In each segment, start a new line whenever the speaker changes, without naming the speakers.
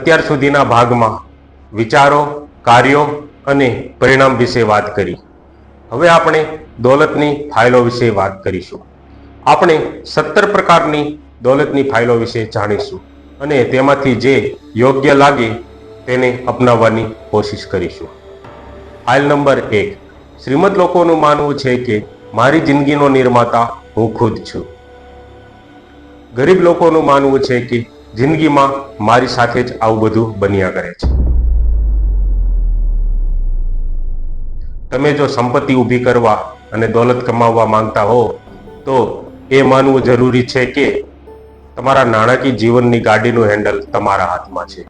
અત્યાર સુધીના ભાગમાં વિચારો, કાર્યો અને પરિણામ વિશે વાત કરી. હવે આપણે દોલતની ફાઇલો વિશે વાત કરીશું. આપણે 17 પ્રકારની દોલતની ફાઇલો વિશે જાણીશું અને તેમાંથી જે યોગ્ય લાગે તેને અપનાવવાની કોશિશ કરીશું. File number 1. શ્રીમંત લોકોનું માનવું છે કે મારી જિંદગીનો નિર્માતા હું ખુદ છું. ગરીબ લોકોનું માનવું છે કે જિંદગીમાં મારી સાથે જ આવું બધું બન્યા કરે છે. તમે જો સંપત્તિ ઊભી કરવા અને દોલત કમાવવા માંગતા હો તો એ માનવું જરૂરી છે કે તમારા નાણાકીય જીવનની ગાડીનું હેન્ડલ તમારા હાથમાં છે.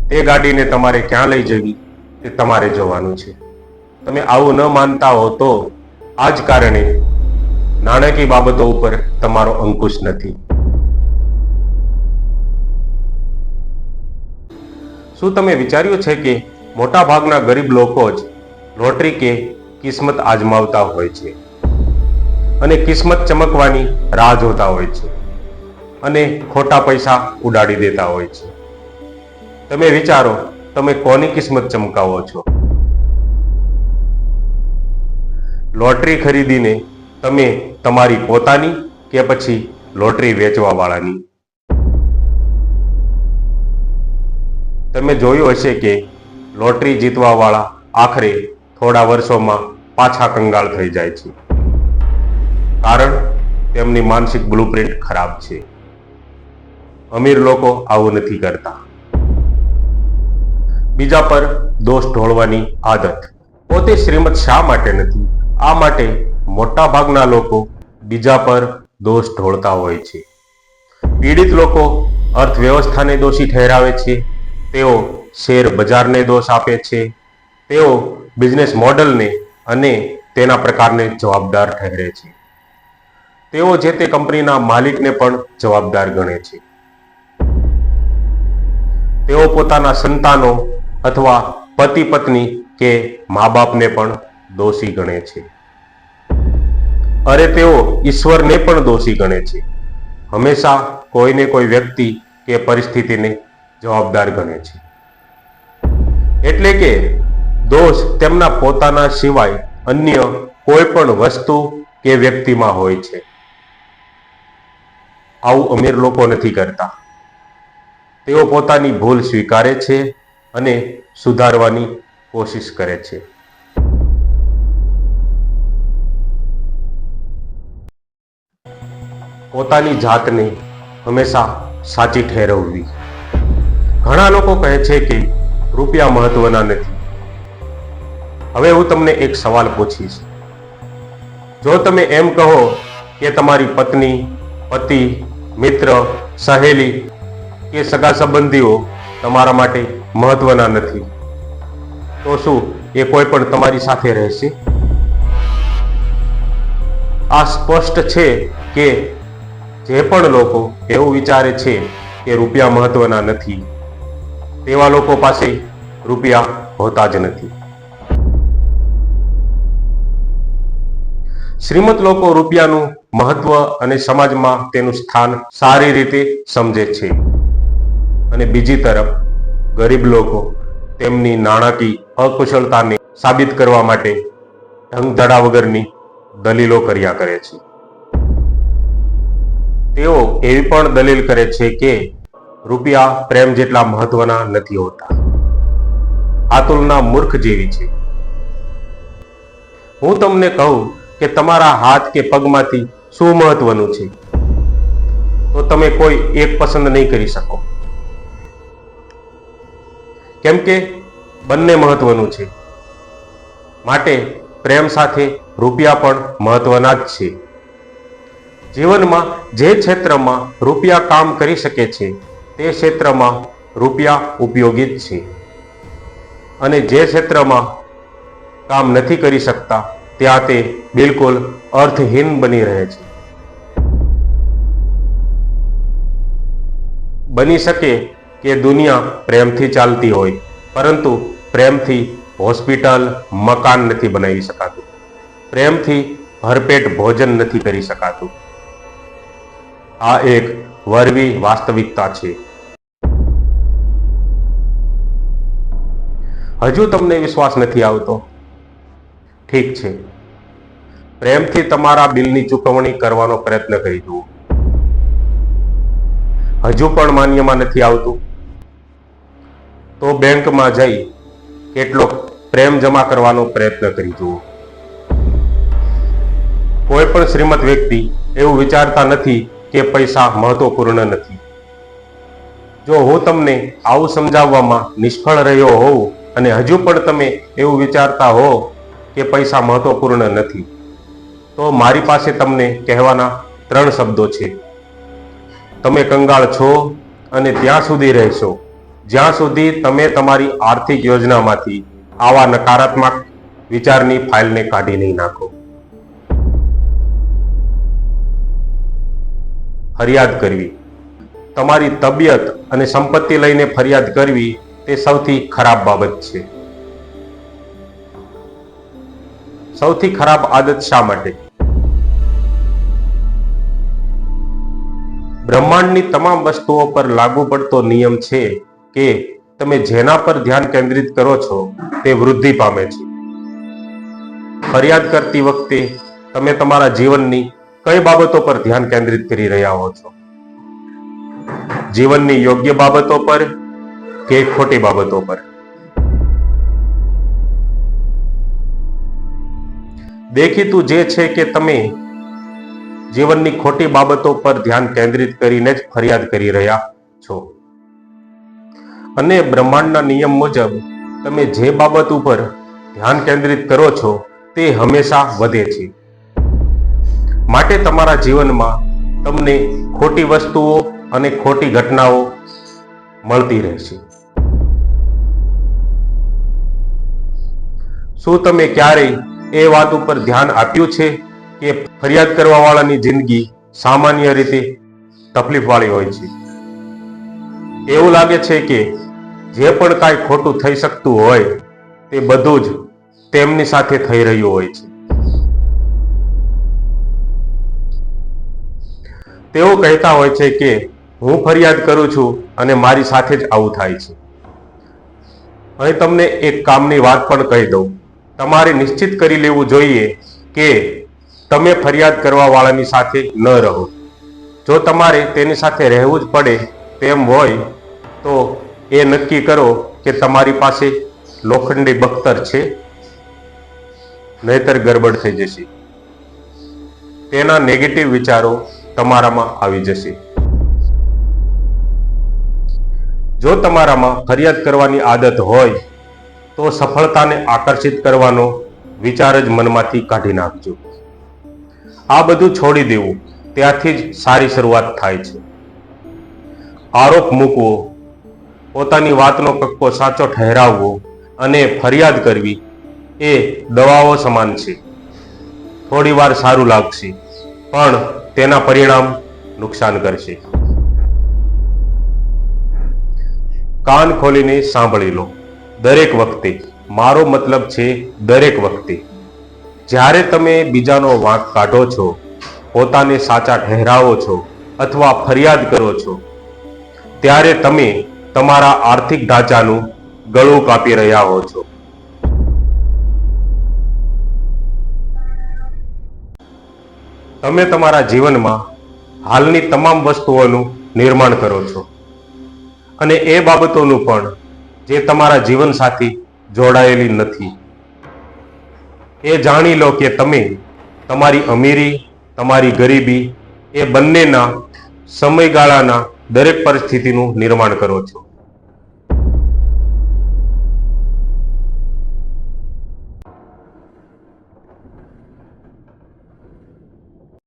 તે ગાડીને તમારે ક્યાં લઈ જવી તે તમારે જોવાનું છે. તમે આવું ન માનતા હો તો આ જ કારણે નાણાકીય બાબતો ઉપર તમારો અંકુશ નથી. શું તમે વિચાર્યું છે કે મોટા ભાગના ગરીબ લોકો જ લોટરી કે કિસ્મત આજમાવતા હોય છે અને કિસ્મત ચમકવાની રાહ જોતા હોય છે અને ખોટા પૈસા ઉડાડી દેતા હોય છે? તમે વિચારો, તમે કોની કિસ્મત ચમકાવો છો? લોટરી ખરીદીને તમે તમારી પોતાની કે પછી લોટરી વેચવા વાળાની? તમે જોયું હશે કે લોટરી જીતવા વાળા આખરે થોડા વર્ષોમાં પાછા કંગાળ થઈ જાય છે, કારણ તેમની માનસિક બ્લુપ્રિન્ટ ખરાબ છે. અમીર લોકો આવું નથી કરતા. બીજા પર દોષ ઢોળવાની આદત. પોતે શ્રીમંત શા માટે નથી? આ માટે મોટા ભાગના લોકો બીજા પર દોષ ઢોળતા હોય છે. પીડિત લોકો અર્થવ્યવસ્થાને દોષી ઠેરાવે છે, તેઓ શેર બજારને દોષ આપે છે, તેઓ બિઝનેસ મોડલને અને તેના પ્રકારને જવાબદાર ઠેરે છે, તેઓ જે તે કંપનીના માલિકને પણ જવાબદાર ગણે છે, તેઓ પોતાના સંતાનો અથવા પતિ પત્ની કે મા બાપને પણ દોષી ગણે છે. અરે તેઓ ઈશ્વરને પણ દોષી ગણે છે. હંમેશા કોઈને કોઈ વ્યક્તિ કે પરિસ્થિતિને જવાબદાર ગણે છે. એટલે કે દોષ તેમના પોતાના સિવાય અન્ય કોઈ પણ વસ્તુ કે વ્યક્તિમાં હોય છે. આવું અમીર લોકો નથી કરતા. તેઓ પોતાની ભૂલ સ્વીકારે છે અને સુધારવાની કોશિશ કરે છે. પોતાની જાતને હંમેશા સાચી ઠેરવવી. ઘણા લોકો કહે છે કે રૂપિયા મહત્વના નથી. હવે હું તમને એક સવાલ પૂછીશ. જો તમે એમ કહો કે તમારી પત્ની, પતિ, મિત્ર, સહેલી કે સગા સંબંધીઓ તમારા માટે મહત્વના નથી, તો શું એ કોઈ પણ તમારી સાથે રહેશે? આ સ્પષ્ટ છે કે જે પણ લોકો એવું વિચારે છે કે રૂપિયા મહત્વના નથી, તેવા લોકો પાસે રૂપિયા હોતા જ નથી. શ્રીમંત લોકો રૂપિયાનું મહત્વ અને સમાજમાં તેનું સ્થાન સારી રીતે સમજે છે, અને બીજી તરફ ગરીબ લોકો તેમની નાણાકીય અકુશળતાને સાબિત કરવા માટે ઢંગધડા વગરની દલીલો કર્યા કરે છે. તેઓ એવી પણ દલીલ કરે છે કે રૂપિયા પ્રેમ જેટલા મહત્વના નથી હોતા. આ તુલના મૂર્ખ જેવી છે. હું તમને કહું કે તમારા હાથ કે પગમાંથી શું મહત્વનું છે, તો તમે કોઈ એક પસંદ નહીં કરી શકો, કેમ કે બંને મહત્વનું છે. માટે પ્રેમ સાથે રૂપિયા પણ મહત્વના જ છે. જીવનમાં જે ક્ષેત્રમાં રૂપિયા કામ કરી શકે છે તે ક્ષેત્રમાં રૂપિયા ઉપયોગી જ છે, અને જે ક્ષેત્રમાં કામ નથી કરી શકતા ત્યાં તે બિલકુલ અર્થહીન બની રહે છે. બની શકે કે દુનિયા પ્રેમથી ચાલતી હોય, પરંતુ પ્રેમથી હોસ્પિટલ, મકાન નથી બનાવી શકાતું. પ્રેમથી ભરપેટ ભોજન નથી કરી શકાતું. આ એક વરવી વાસ્તવિકતા છે. હજુ તમને વિશ્વાસ નથી આવતો? ઠીક છે, પ્રેમથી તમારા બિલની ચૂકવણી કરવાનો પ્રયત્ન કરી જુઓ. હજુ પણ માન્યમાં નથી આવતું? તો બેંકમાં જઈ કેટલોક પ્રેમ જમા કરવાનો પ્રયત્ન કરી જુઓ. કોઈ પણ શ્રીમંત વ્યક્તિ એવું વિચારતા નથી કે પૈસા મહત્વપૂર્ણ નથી. જો હું તમને આવું સમજાવવામાં નિષ્ફળ રહ્યો હોઉં અને હજુ પણ તમે એવું વિચારતા હો કે પૈસા મહત્વપૂર્ણ નથી, તો મારી પાસે તમને કહેવાના 3 શબ્દો છે. તમે કંગાળ છો અને ત્યાં સુધી રહેશો જ્યાં સુધી તમે તમારી આર્થિક યોજનામાંથી આવા નકારાત્મક વિચારની ફાઇલને કાઢી નહીં નાખો. ફરિયાદ કરવી. તમારી તબિયત અને સંપત્તિ લઈને ફરિયાદ કરવી તે સૌથી ખરાબ બાબત છે. સૌથી ખરાબ આદત શા માટે? બ્રહ્માંડની તમામ વસ્તુઓ પર લાગુ પડતો નિયમ છે કે તમે જેના પર ધ્યાન કેન્દ્રિત કરો છો તે વૃદ્ધિ પામે છે. ફરિયાદ કરતી વખતે તમે તમારા જીવનની કઈ બાબતો પર ધ્યાન કેન્દ્રિત કરી રહ્યા હો છો? જીવનની યોગ્ય બાબતો પર કે ખોટી બાબતો પર? દેખીતું જે છે કે તમે જીવનની ખોટી બાબતો પર ધ્યાન કેન્દ્રિત કરીને જ ફરિયાદ કરી રહ્યા છો. અને બ્રહ્માંડના નિયમ મુજબ તમે જે બાબત ઉપર ધ્યાન કેન્દ્રિત કરો છો તે હંમેશા વધે છે. માટે તમારા જીવનમાં તમને ખોટી વસ્તુઓ અને ખોટી ઘટનાઓ મળતી રહેશે. શું તમે ક્યારેય એ વાત ઉપર ધ્યાન આપ્યું છે કે ફરિયાદ કરવા વાળાની જિંદગી સામાન્ય રીતે તકલીફ વાળી હોય છે? એવું લાગે છે કે જે પણ કાંઈ ખોટું થઈ શકતું હોય તે બધું જ તેમની સાથે થઈ રહ્યું હોય છે. તેઓ કહેતા હોય છે કે હું ફરિયાદ કરું છું અને મારી સાથે જ આવું થાય છે. અહીં તમને એક કામની વાત પણ કહી દઉં. તમારે નિશ્ચિત કરી લેવું જોઈએ કે તમે ફરિયાદ કરવા વાળાની સાથે ન રહો. જો તમારે તેની સાથે રહેવું જ પડે તેમ હોય તો એ નક્કી કરો કે તમારી પાસે લોખંડી બખ્તર છે, નહીતર ગરબડ થઈ જશે. તેના નેગેટિવ વિચારો તમારામાં આવી જશે. જો તમારામાં ફરિયાદ કરવાની આદત હોય તો સફળતાને આકર્ષિત કરવાનો વિચાર જ મનમાંથી કાઢી નાખજો. આ બધું છોડી દેવું, ત્યાંથી જ સારી શરૂઆત થાય છે. આરોપ મૂકવો, પોતાની વાતનો કક્કો સાચો ઠહેરાવવો અને ફરિયાદ કરવી એ દવાઓ સમાન છે. થોડી વાર સારું લાગશે પણ તેના પરિણામ નુકસાન કરશે. કાન ખોલીને સાંભળી લો. દરેક વખતે, મારો મતલબ છે દરેક વખતે, જ્યારે તમે બીજાનો વાંક કાઢો છો, પોતાને સાચા ઠહેરાવો છો અથવા ફરિયાદ કરો છો, ત્યારે તમે તમારા આર્થિક ઢાંચાનું ગળું કાપી રહ્યા હો છો. તમે તમારા જીવનમાં હાલની તમામ વસ્તુઓનું નિર્માણ કરો છો અને એ બાબતોનું પણ જે તમારા જીવન સાથે જોડાયેલી નથી. એ જાણી લો કે તમે તમારી અમીરી, તમારી ગરીબી એ બંનેના સમયગાળાના દરેક પરિસ્થિતિનું નિર્માણ કરો છો.